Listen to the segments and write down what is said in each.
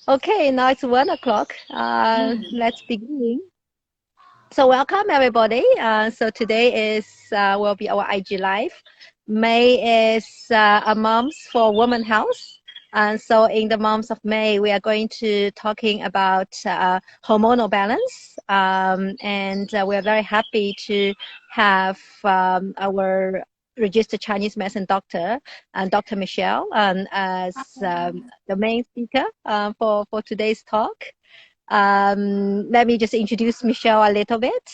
Okay, now it's 1 o'clock. Mm. Let's begin. So welcome everybody. So today is will be our IG live. May is a month for Women Health. And so in the month of May, we are going to talking about hormonal balance. And we are very happy to have our registered Chinese medicine doctor, Dr. Michelle, as the main speaker for today's talk. Let me just introduce Michelle a little bit.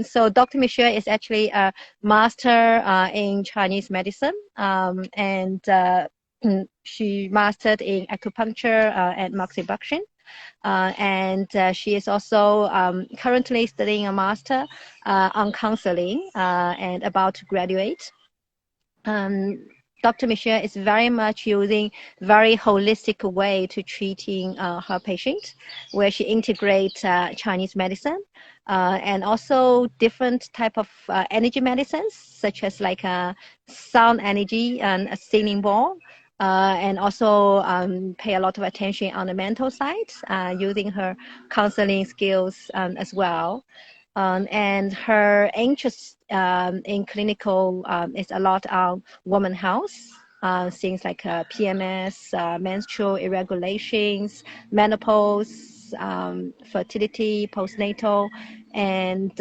So Dr. Michelle is actually a master in Chinese medicine, and she mastered in acupuncture and moxibustion. And she is also currently studying a master on counseling and about to graduate. um, Dr. Michelle is very much using very holistic way to treating her patient, where she integrates Chinese medicine and also different type of energy medicines, such as like sound energy and a singing ball. And also pay a lot of attention on the mental side, using her counseling skills as well. And her interest in clinical is a lot on woman health, things like PMS, menstrual irregulations, menopause, fertility, postnatal, and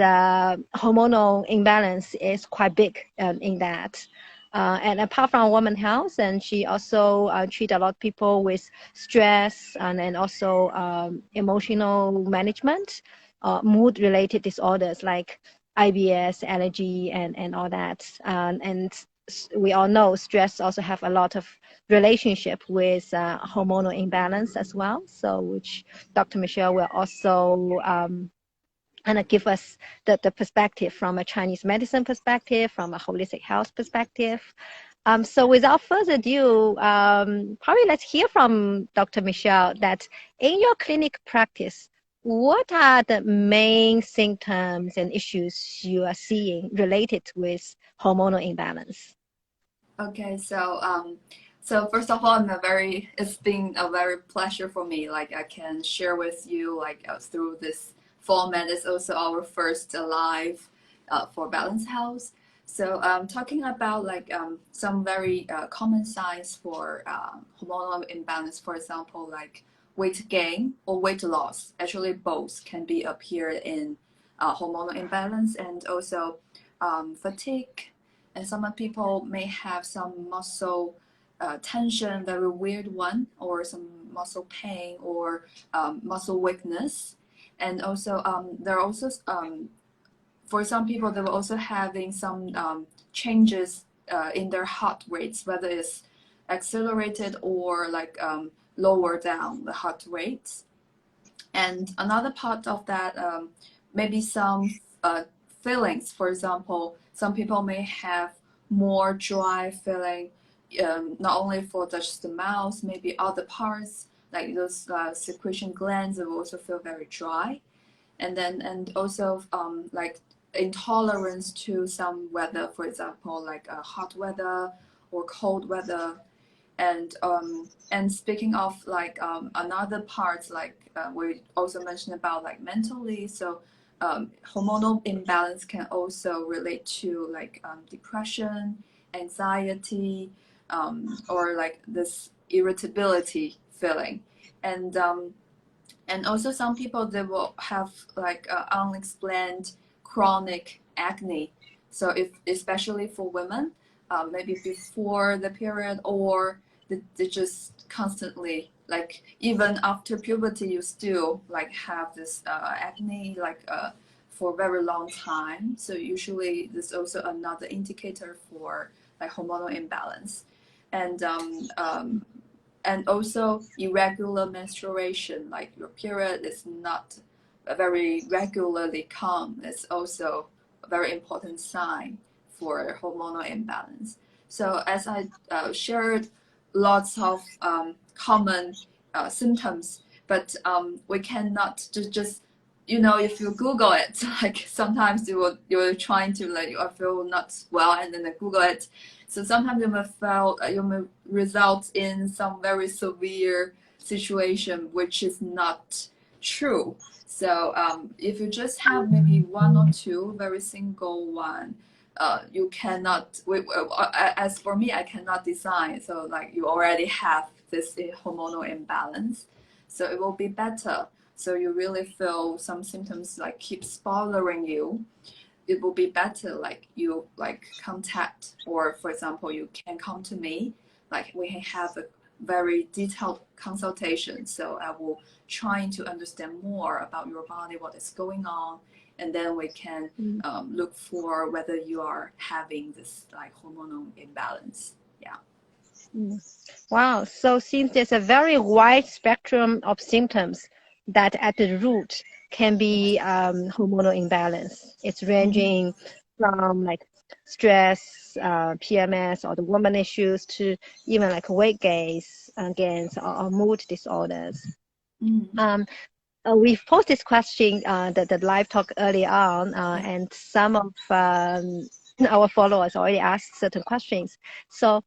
hormonal imbalance is quite big in that. And apart from woman health, and she also treat a lot of people with stress and also emotional management, mood-related disorders like IBS, allergy, and all that. And we all know stress also have a lot of relationship with hormonal imbalance as well. So, which Dr. Michelle will also and give us the perspective from a Chinese medicine perspective, from a holistic health perspective. So without further ado, probably let's hear from Dr. Michelle that in your clinic practice, what are the main symptoms and issues you are seeing related with hormonal imbalance? Okay, so first of all, it's been a very pleasure for me. Like I can share with you through this format. It's also our first live for Balance House. So talking about some very common signs for hormonal imbalance, for example, like weight gain or weight loss. Actually, both can be appeared in hormonal imbalance and also fatigue, and some people may have some muscle tension, very weird one, or some muscle pain or muscle weakness. And also there are also for some people they were also having some changes in their heart rates, whether it's accelerated or lower down the heart rates. And another part of that, maybe some feelings. For example, some people may have more dry feeling, not only for just the mouth, maybe other parts like those secretion glands will also feel very dry. And also like intolerance to some weather, for example, like hot weather or cold weather. And speaking of another part, we also mentioned about like mentally. So hormonal imbalance can also relate to depression, anxiety, or like this irritability feeling. And um, and also some people they will have unexplained chronic acne. So if especially for women, maybe before the period, or they just constantly, like even after puberty you still like have this acne for a very long time. So usually this is also another indicator for like hormonal imbalance. And um, um, and also irregular menstruation, like your period is not very regularly come. It's also a very important sign for hormonal imbalance. So as I shared lots of common symptoms, but we cannot just you know, if you Google it, like sometimes you're trying to like I feel not well, and then Google it. So sometimes you may result in some very severe situation, which is not true. So if you just have maybe one or two very single one, you cannot. As for me, I cannot design. So like you already have this hormonal imbalance, so it will be better. So you really feel some symptoms like keeps bothering you, it will be better like you like contact, or for example you can come to me, like we have a very detailed consultation, so I will trying to understand more about your body, what is going on, and then we can look for whether you are having this like hormonal imbalance. Yeah. Wow. So since there's a very wide spectrum of symptoms that at the root can be hormonal imbalance. It's ranging from like stress, PMS, or the woman issues to even like weight gains, or mood disorders. We've posed this question, the live talk earlier on, and some of our followers already asked certain questions. So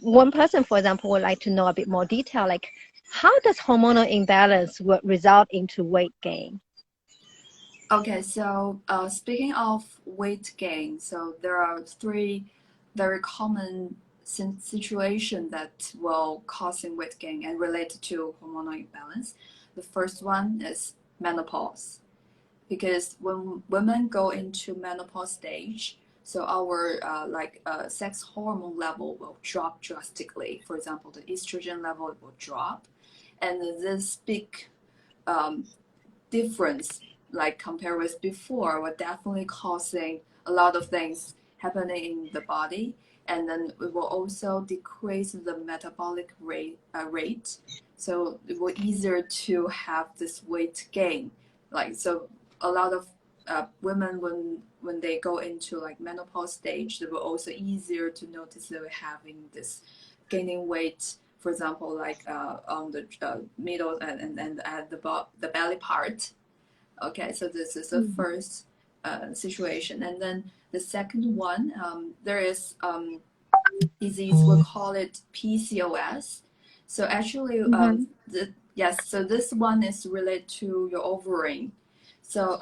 one person, for example, would like to know a bit more detail, like how does hormonal imbalance result into weight gain? Okay, so speaking of weight gain, so there are three very common situations that will causing weight gain and related to hormonal imbalance. The first one is menopause, because when women go into menopause stage, so our sex hormone level will drop drastically. For example, the estrogen level will drop, and this big difference, like compared with before, were definitely causing a lot of things happening in the body, and then it will also decrease the metabolic rate, so it will easier to have this weight gain. Like so, a lot of women when they go into like menopause stage, it will also easier to notice they're having this gaining weight, for example, like on the middle and at the belly part. Okay, so this is the first situation. And then the second one, there is disease, we'll call it PCOS. So actually, yes, so this one is related to your ovarian. So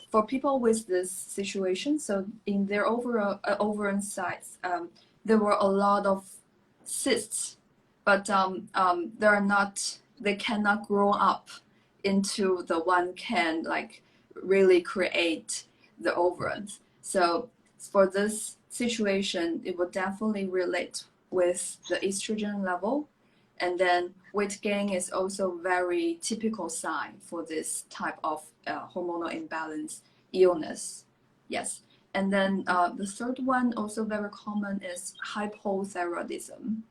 for people with this situation, so in their overall ovarian size, there were a lot of cysts, but they cannot grow up into the one can like really create the ovaries. So for this situation, it will definitely relate with the estrogen level. And then weight gain is also very typical sign for this type of hormonal imbalance illness. Yes. And then the third one, also very common, is hypothyroidism.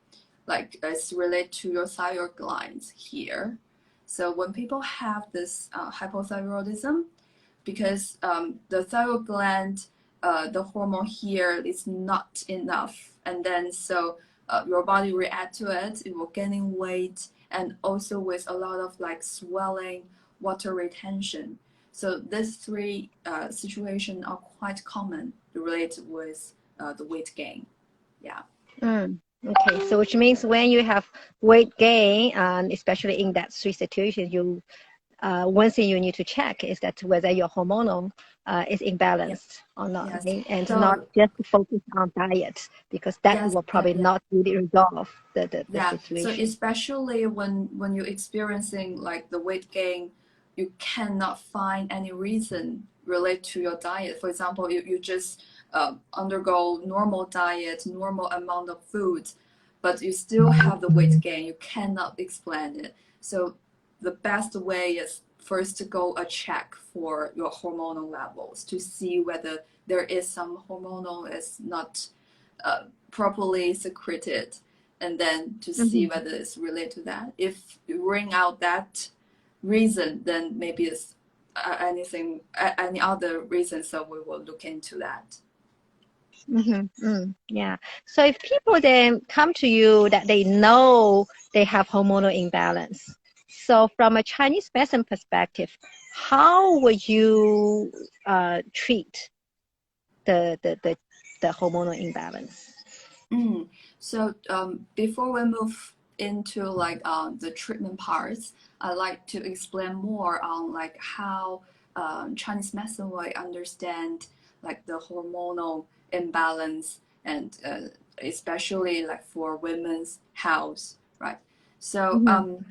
Like it's related to your thyroid glands here. So when people have this hypothyroidism, because the thyroid gland, the hormone here is not enough, and then so your body react to it, it will gaining weight, and also with a lot of like swelling, water retention. So these three situations are quite common related with the weight gain. Yeah. Okay, so which means when you have weight gain, and especially in that three situations, one thing you need to check is that whether your hormone is imbalanced or not, Yes. right? And So, not just focus on diet, because that will probably not really resolve the situation. So especially when you're experiencing like the weight gain, you cannot find any reason related to your diet. For example, you just undergo normal diet, normal amount of food, but you still have the weight gain. You cannot explain it. So the best way is first to go a check for your hormonal levels to see whether there is some hormonal is not properly secreted, and then to see whether it's related to that. If you ring out that reason, then maybe it's any other reason, so we will look into that. Yeah. So if people then come to you that they know they have hormonal imbalance, So from a Chinese medicine perspective, how would you treat the hormonal imbalance? So before we move into like the treatment parts, I'd like to explain more on like how Chinese medicine will understand like the hormonal imbalance and especially like for women's health, right? So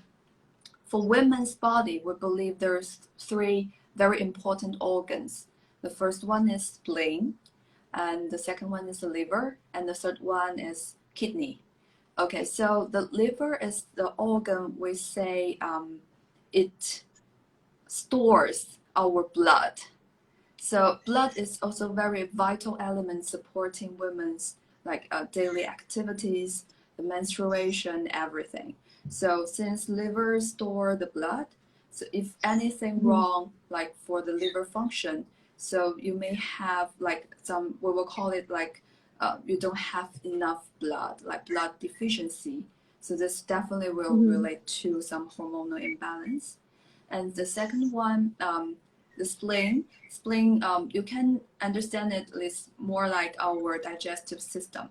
for women's body, we believe there's three very important organs. The first one is spleen, and the second one is the liver, and the third one is kidney. Okay, so the liver is the organ we say it stores our blood. So blood is also very vital element supporting women's like daily activities, the menstruation, everything. So since liver store the blood, so if anything wrong like for the liver function, so you may have like some we will call it like you don't have enough blood, like blood deficiency. So this definitely will relate to some hormonal imbalance. And the second one, the spleen. Spleen, you can understand it is more like our digestive system.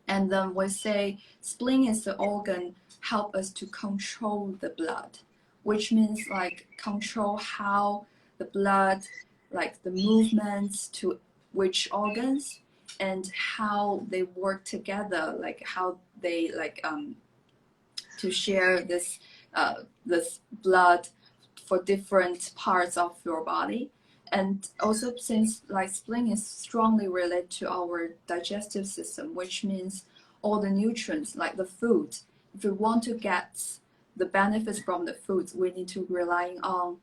And then we say spleen is the organ help us to control the blood, which means like control how the blood, like the movements to which organs and how they work together, like how they like to share this blood for different parts of your body. And also since like spleen is strongly related to our digestive system, which means all the nutrients like the food, if we want to get the benefits from the foods, we need to rely on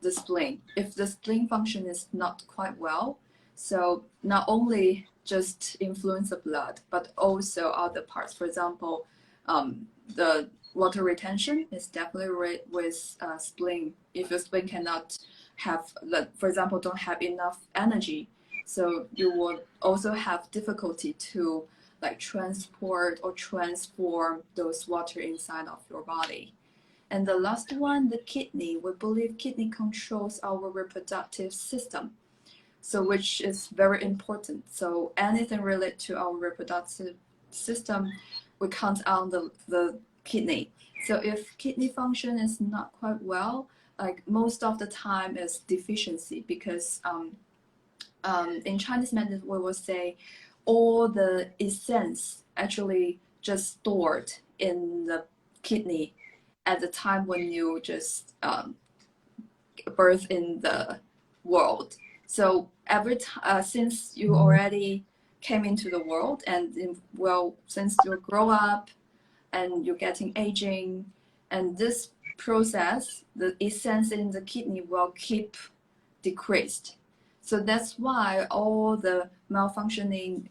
the spleen. If the spleen function is not quite well, so not only just influence the blood, but also other parts. For example, the water retention is definitely with spleen. If your spleen cannot have, for example, don't have enough energy, so you will also have difficulty to like transport or transform those water inside of your body. And the last one, the kidney. We believe kidney controls our reproductive system, so which is very important. So anything related to our reproductive system, we count on the kidney. So if kidney function is not quite well, like most of the time is deficiency, because in Chinese medicine we will say all the essence actually just stored in the kidney at the time when you just birth in the world. So every time since you already came into the world and since you grow up and you're getting aging, and this process, the essence in the kidney will keep decreased. So that's why all the malfunctioning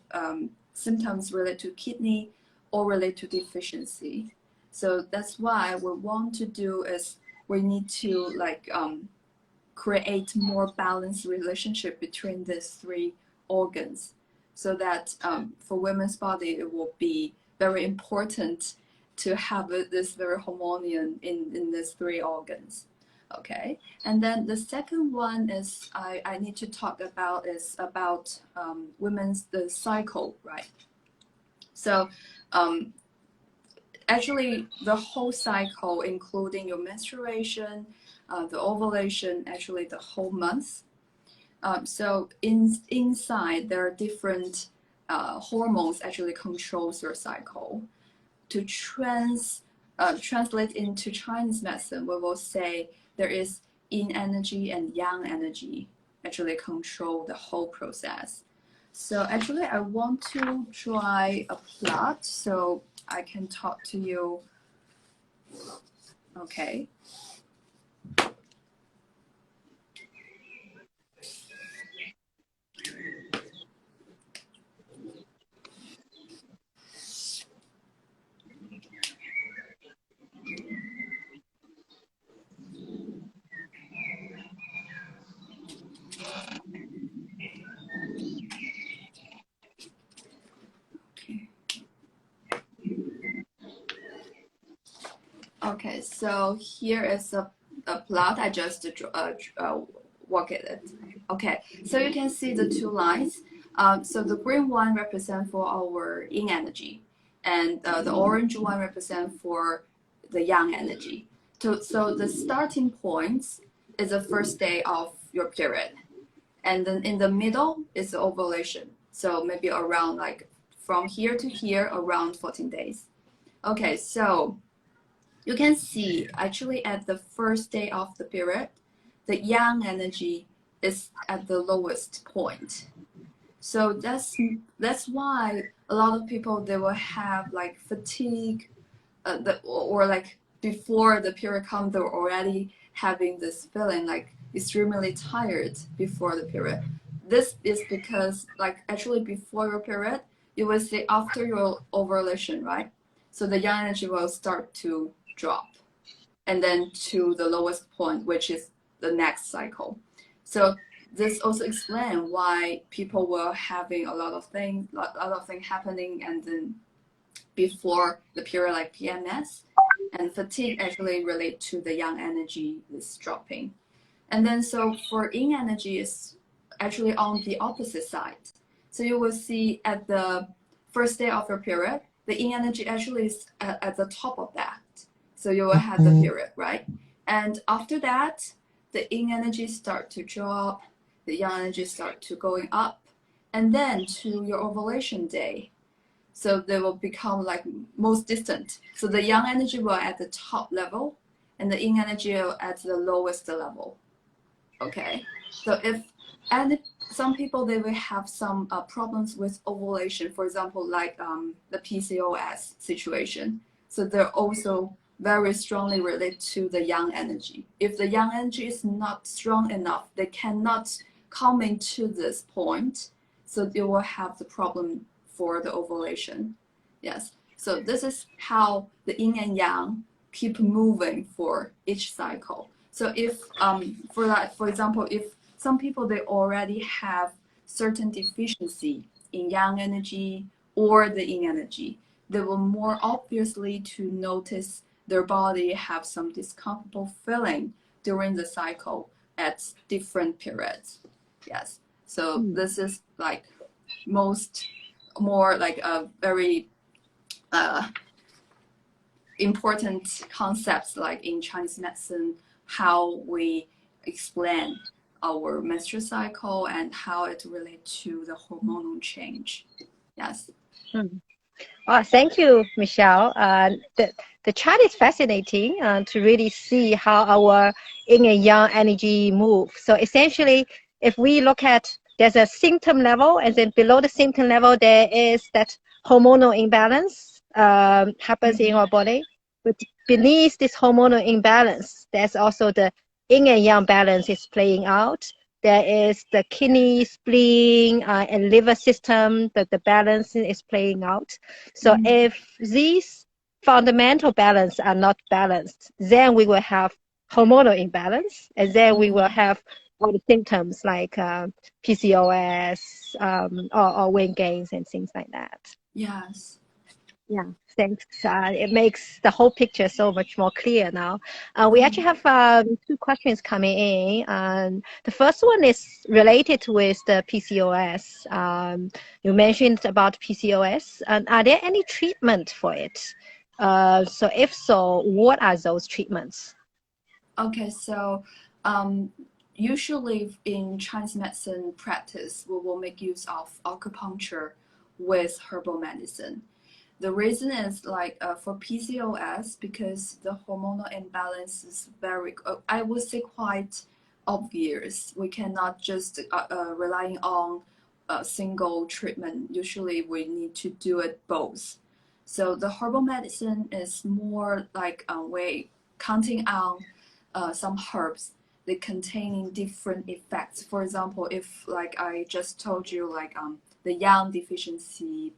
symptoms relate to kidney or relate to deficiency. So that's why what we want to do is we need to like create more balanced relationship between these three organs, so that for women's body it will be very important to have this very harmonious in these three organs. Okay, and then the second one is I need to talk about is about women's the cycle, right? So actually the whole cycle, including your menstruation, the ovulation, actually the whole month. So inside there are different hormones actually controls your cycle. To translate into Chinese medicine, we will say there is yin energy and yang energy actually control the whole process. So actually I want to draw a plot so I can talk to you. Okay. Okay, so here is a plot. I just walk it. Okay, so you can see the two lines. So the green one represents for our yin energy, and the orange one represents for the yang energy. So the starting point is the first day of your period, and then in the middle is the ovulation. So maybe around like from here to here, around 14 days. Okay, so you can see actually at the first day of the period, the yang energy is at the lowest point. So that's why a lot of people, they will have like fatigue, or like before the period comes, they're already having this feeling like extremely tired before the period. This is because like actually before your period, you will see after your ovulation, right? So the yang energy will start to drop, and then to the lowest point, which is the next cycle. So this also explains why people were having a lot of things happening, and then before the period, like PMS and fatigue, actually relate to the yang energy is dropping. And then so for yin energy is actually on the opposite side. So you will see at the first day of your period, the yin energy actually is at the top of that. So you will have the period, right? And after that, the yin energy start to drop, the yang energy start to going up, and then to your ovulation day. So they will become like most distant. So the yang energy will at the top level, and the yin energy will at the lowest level. Okay, so and some people, they will have some problems with ovulation, for example, like the PCOS situation. So they're also very strongly related to the yang energy. If the yang energy is not strong enough, they cannot come into this point, so they will have the problem for the ovulation. Yes, so this is how the yin and yang keep moving for each cycle. So if for example, if some people, they already have certain deficiency in yang energy or the yin energy, they will more obviously to notice their body have some discomfortable feeling during the cycle at different periods. Yes, so this is like more like a very important concepts, like in Chinese medicine, how we explain our menstrual cycle and how it relates to the hormonal change. Yes. Oh, thank you, Michelle. The chart is fascinating to really see how our yin and yang energy move. So essentially, if we look at, there's a symptom level, and then below the symptom level, there is that hormonal imbalance happens in our body. But beneath this hormonal imbalance, there's also the yin and yang balance is playing out. There is the kidney, spleen, and liver system that the balance is playing out. So if these fundamental balance are not balanced, then we will have hormonal imbalance, and then we will have all the symptoms like PCOS or weight gains and things like that. Yes. Yeah, thanks. It makes the whole picture so much more clear now. We actually have two questions coming in. The first one is related with the PCOS. You mentioned about PCOS. Are there any treatment for it? So if so, what are those treatments? Okay, so usually in Chinese medicine practice, we will make use of acupuncture with herbal medicine. The reason is like for PCOS, because the hormonal imbalance is very, I would say, quite obvious. We cannot just relying on a single treatment. Usually we need to do it both. So the herbal medicine is more like a way counting on some herbs that containing different effects. For example, if like I just told you, like the yang deficiency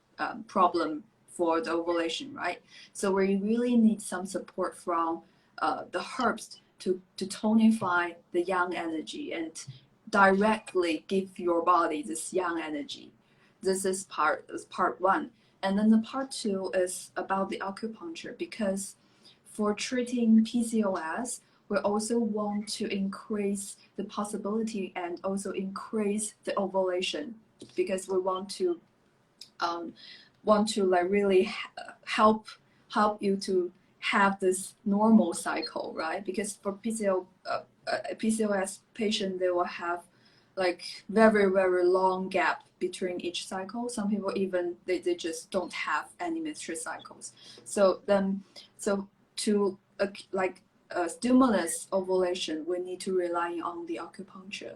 problem for the ovulation, right? So we really need some support from the herbs to tonify the yang energy and directly give your body this yang energy. This is part one. And then the part two is about the acupuncture, because for treating PCOS, we also want to increase the possibility and also increase the ovulation, because we want to like really help you to have this normal cycle, right? Because for PCOS patient, they will have like very very long gap between each cycle. Some people even they just don't have any menstrual cycles. So to stimulus ovulation, we need to rely on the acupuncture.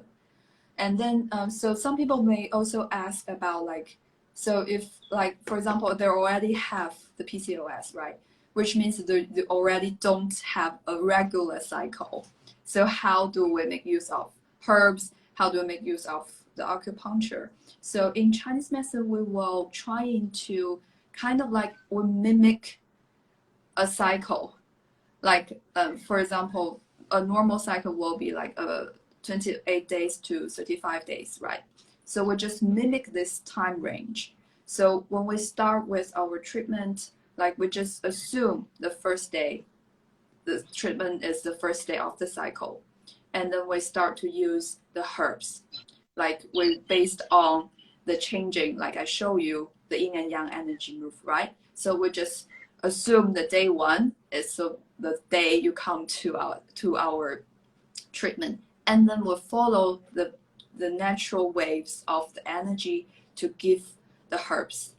And then so some people may also ask about like, so if like for example they already have the PCOS, right, which means they already don't have a regular cycle, so how do we make use of herbs, how do we make use of the acupuncture? So in Chinese medicine, we will trying to kind of like we mimic a cycle. Like for example, a normal cycle will be like 28 days to 35 days, right? So we just mimic this time range. So when we start with our treatment, like we just assume the first day, the treatment is the first day of the cycle. And then we start to use the herbs. Like we based on the changing, like I show you, the yin and yang energy move, right? So we just assume the day one is so the day you come to our treatment, and then we'll follow the natural waves of the energy to give the herbs.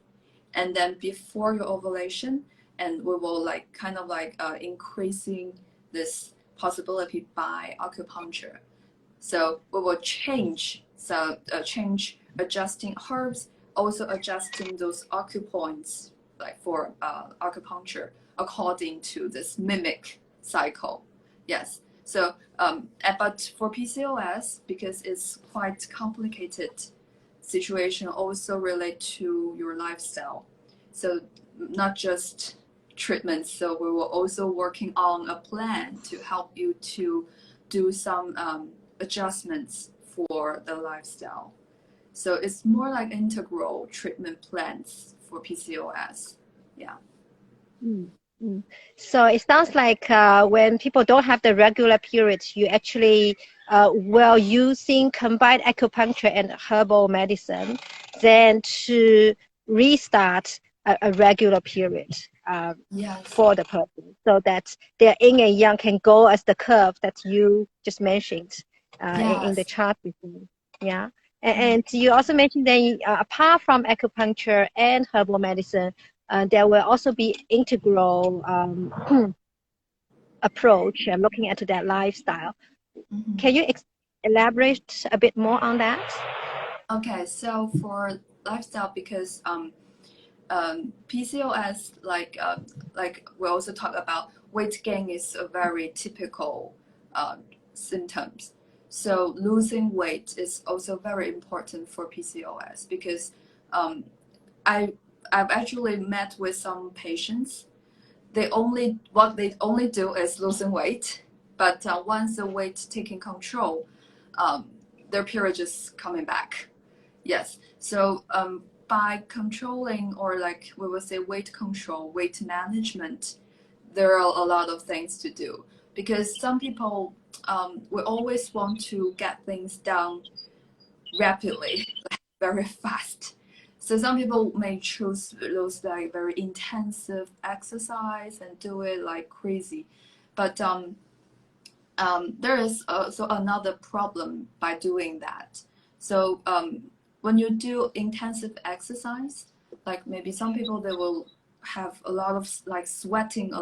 And then before your ovulation, and we will like kind of like increasing this possibility by acupuncture. So we will change adjusting herbs, also adjusting those acupoints like for acupuncture according to this mimic cycle. Yes. So but for PCOS, because it's quite complicated situation, also relate to your lifestyle. So not just treatment. So we were also working on a plan to help you to do some adjustments for the lifestyle. So it's more like integral treatment plans for PCOS. Yeah. Mm, mm. So it sounds like when people don't have the regular periods, you actually well using combined acupuncture and herbal medicine, then to restart a regular period Yes. for the person, so that their yin and yang can go as the curve that you just mentioned in the Yes. chart before. Yeah. And you also mentioned that apart from acupuncture and herbal medicine, there will also be integral approach looking at that lifestyle. Mm-hmm. Can you elaborate a bit more on that? Okay, so for lifestyle, because PCOS, like we also talk about, weight gain is a very typical symptoms. So losing weight is also very important for PCOS, because um, I've actually met with some patients. What they only do is losing weight, but once the weight taking control, their period just coming back. Yes. So by controlling, or like we would say weight control, weight management, there are a lot of things to do, because some people we always want to get things done rapidly, very fast. So some people may choose those like very intensive exercise and do it like crazy, but there is also another problem by doing that. So when you do intensive exercise, like maybe some people they will have a lot of like sweating a lot.